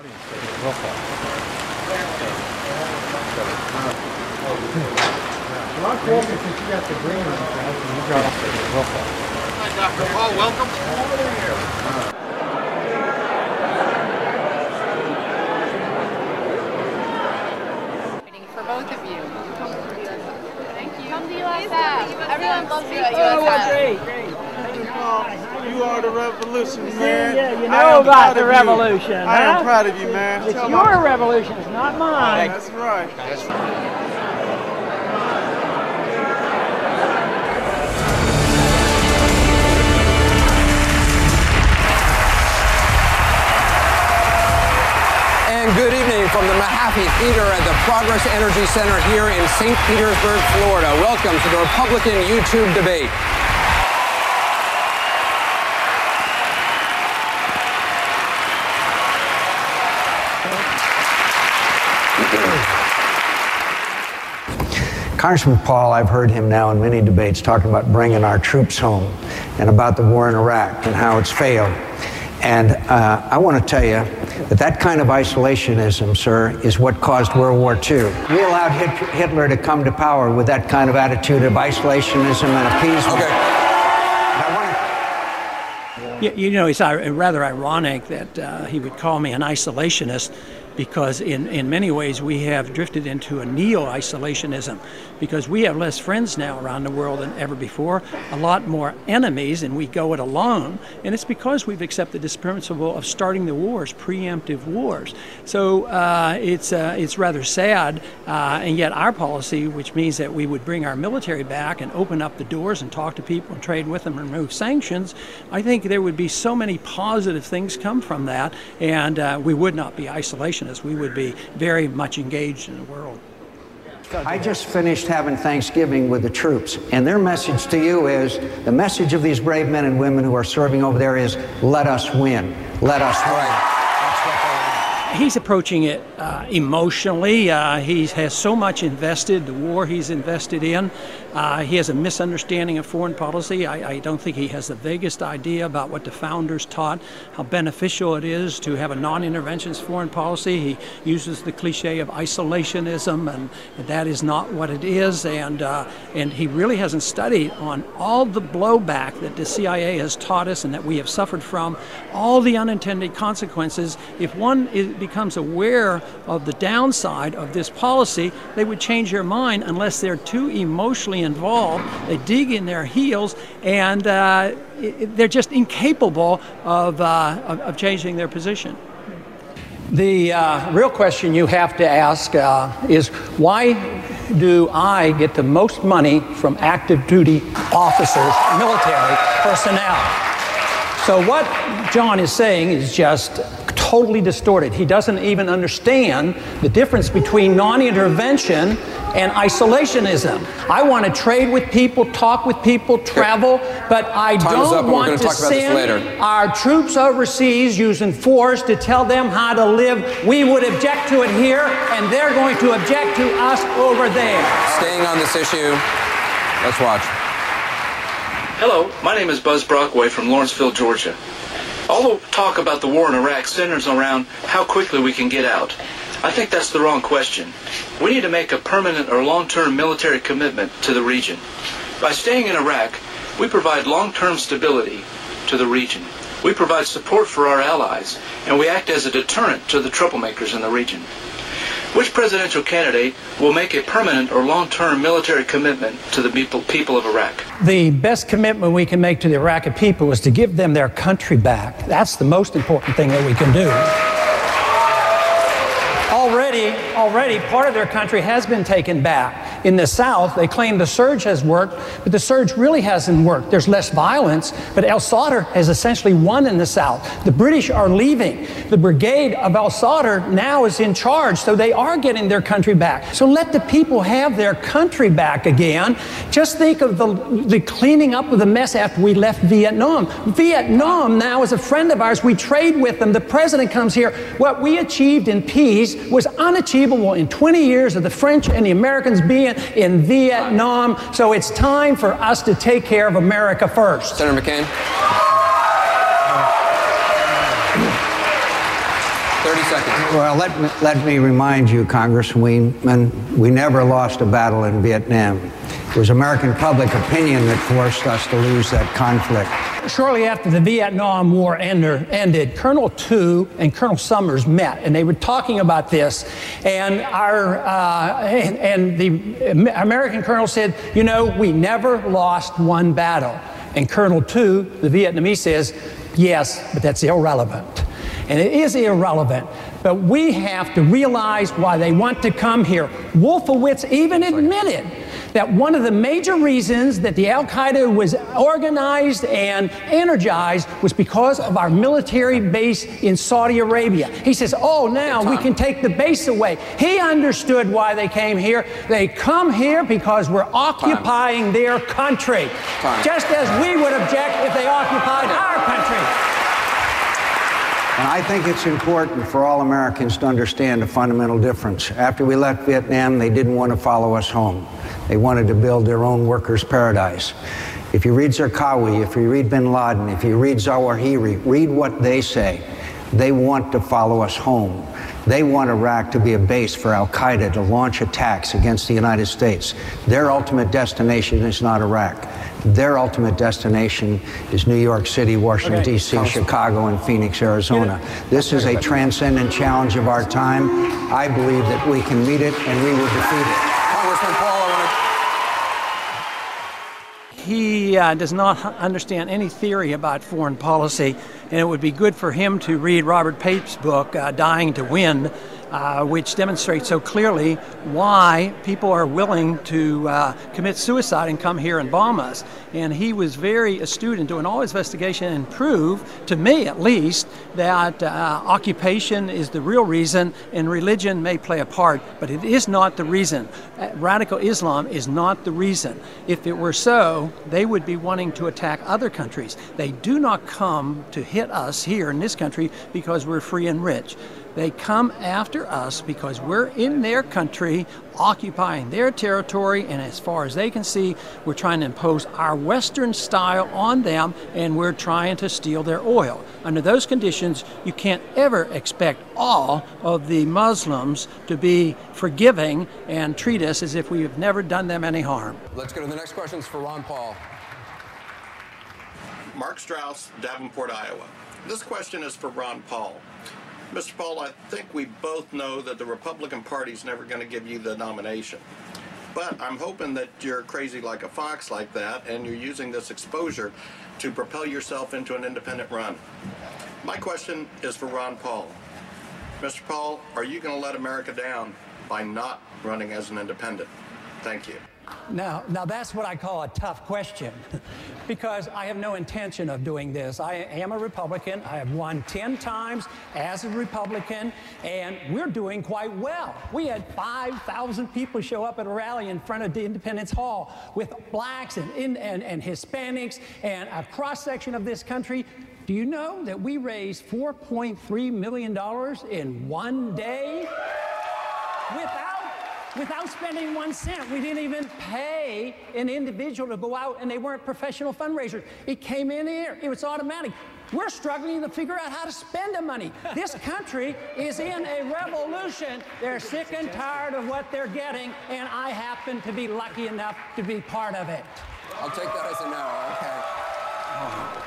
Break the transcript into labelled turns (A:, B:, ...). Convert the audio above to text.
A: Hi, Dr. Paul. Welcome.
B: Waiting for both of you. Thank you. Come to USF. Everyone loves you at USF.
C: Oh, great.
A: You are the revolution, man.
C: Yeah, you know about the revolution, huh?
A: I am proud of you, man.
C: It's your revolution, it's not mine.
A: That's right.
D: And good evening from the Mahaffey Theater at the Progress Energy Center here in St. Petersburg, Florida. Welcome to the Republican YouTube debate.
E: Congressman Paul, I've heard him now in many debates talking about bringing our troops home and about the war in Iraq and how it's failed. And I want to tell you that that kind of isolationism, sir, is what caused World War II. We allowed Hitler to come to power with that kind of attitude of isolationism and appeasement.
C: Okay. You know, it's rather ironic that he would call me an isolationist, because in many ways we have drifted into a neo-isolationism, because we have less friends now around the world than ever before, a lot more enemies, and we go it alone. And it's because we've accepted this principle of starting the wars, preemptive wars. So it's rather sad, and yet our policy, which means that we would bring our military back and open up the doors and talk to people and trade with them and remove sanctions, I think there would be so many positive things come from that, and we would not be isolationists. We would be very much engaged in the world.
E: I just finished having Thanksgiving with the troops, and their message to you is, the message of these brave men and women who are serving over there is, let us win. Let us win.
C: He's approaching it emotionally. He has so much invested, the war he's invested in. He has a misunderstanding of foreign policy. I don't think he has the vaguest idea about what the founders taught, how beneficial it is to have a non-interventionist foreign policy. He uses the cliche of isolationism, and that is not what it is. And he really hasn't studied on all the blowback that the CIA has taught us and that we have suffered from, all the unintended consequences. If one becomes aware of the downside of this policy, they would change their mind unless they're too emotionally involved. They dig in their heels, and they're just incapable of changing their position. The real question you have to ask is, why do I get the most money from active duty officers, military personnel? So what John is saying is just totally distorted. He doesn't even understand the difference between non-intervention and isolationism. I want to trade with people, talk with people, travel, but I don't want to send our troops overseas using force to tell them how to live. We would object to it here, and they're going to object to us over there.
D: Staying on this issue, let's watch.
F: Hello, my name is Buzz Brockway from Lawrenceville, Georgia. All the talk about the war in Iraq centers around how quickly we can get out. I think that's the wrong question. We need to make a permanent or long-term military commitment to the region. By staying in Iraq, we provide long-term stability to the region. We provide support for our allies, and we act as a deterrent to the troublemakers in the region. Which presidential candidate will make a permanent or long-term military commitment to the people of Iraq?
C: The best commitment we can make to the Iraqi people is to give them their country back. That's the most important thing that we can do. Already, part of their country has been taken back. In the South, they claim the surge has worked, but the surge really hasn't worked. There's less violence, but al-Sadr has essentially won in the South. The British are leaving. The brigade of al-Sadr now is in charge, so they are getting their country back. So let the people have their country back again. Just think of the cleaning up of the mess after we left Vietnam. Vietnam now is a friend of ours. We trade with them. The president comes here. What we achieved in peace was unachievable in 20 years of the French and the Americans being in Vietnam. So it's time for us to take care of America first.
D: Senator McCain. 30 seconds.
E: Well, let me remind you, Congressman, we never lost a battle in Vietnam. It was American public opinion that forced us to lose that conflict.
C: Shortly after the Vietnam War ended, Colonel Tu and Colonel Summers met, and they were talking about this. And the American colonel said, you know, we never lost one battle. And Colonel Tu, the Vietnamese, says, yes, but that's irrelevant. And it is irrelevant. But we have to realize why they want to come here. Wolfowitz even admitted that one of the major reasons that the Al-Qaeda was organized and energized was because of our military base in Saudi Arabia. He says, oh, now we can take the base away. He understood why they came here. They come here because we're occupying their country, just as we would object if they occupied our country.
E: And I think it's important for all Americans to understand a fundamental difference. After we left Vietnam, they didn't want to follow us home. They wanted to build their own workers' paradise. If you read Zarqawi, if you read bin Laden, if you read Zawahiri, read what they say. They want to follow us home. They want Iraq to be a base for al-Qaeda to launch attacks against the United States. Their ultimate destination is not Iraq. Their ultimate destination is New York City, Washington, D.C., Chicago, and Phoenix, Arizona. This is a transcendent challenge of our time. I believe that we can meet it and we will defeat it.
D: Congressman Paul,
C: He does not understand any theory about foreign policy, and it would be good for him to read Robert Pape's book, Dying to Win, which demonstrates so clearly why people are willing to commit suicide and come here and bomb us. And he was very astute in doing all his investigation and proved, to me at least, that occupation is the real reason, and religion may play a part, but it is not the reason. Radical Islam is not the reason. If it were so, they would be wanting to attack other countries. They do not come to hit us here in this country because we're free and rich. They come after us because we're in their country, occupying their territory, and as far as they can see, we're trying to impose our Western style on them, and we're trying to steal their oil. Under those conditions, you can't ever expect all of the Muslims to be forgiving and treat us as if we have never done them any harm.
D: let's go to the next questions for Ron Paul.
G: Mark Strauss, Davenport, Iowa. This question is for Ron Paul. Mr. Paul, I think we both know that the Republican Party's never going to give you the nomination. But I'm hoping that you're crazy like a fox like that, and you're using this exposure to propel yourself into an independent run. My question is for Ron Paul. Mr. Paul, are you going to let America down by not running as an independent? Thank you.
C: Now that's what I call a tough question, because I have no intention of doing this. I am a Republican. I have won 10 times as a Republican, and we're doing quite well. We had 5,000 people show up at a rally in front of the Independence Hall with blacks and Hispanics and a cross-section of this country. Do you know that we raised $4.3 million in one day without spending 1 cent? We didn't even pay an individual to go out, and they weren't professional fundraisers. It came in here. It was automatic. We're struggling to figure out how to spend the money. This country is in a revolution. They're sick and tired of what they're getting, and I happen to be lucky enough to be part of it.
D: I'll take that as a no. Okay.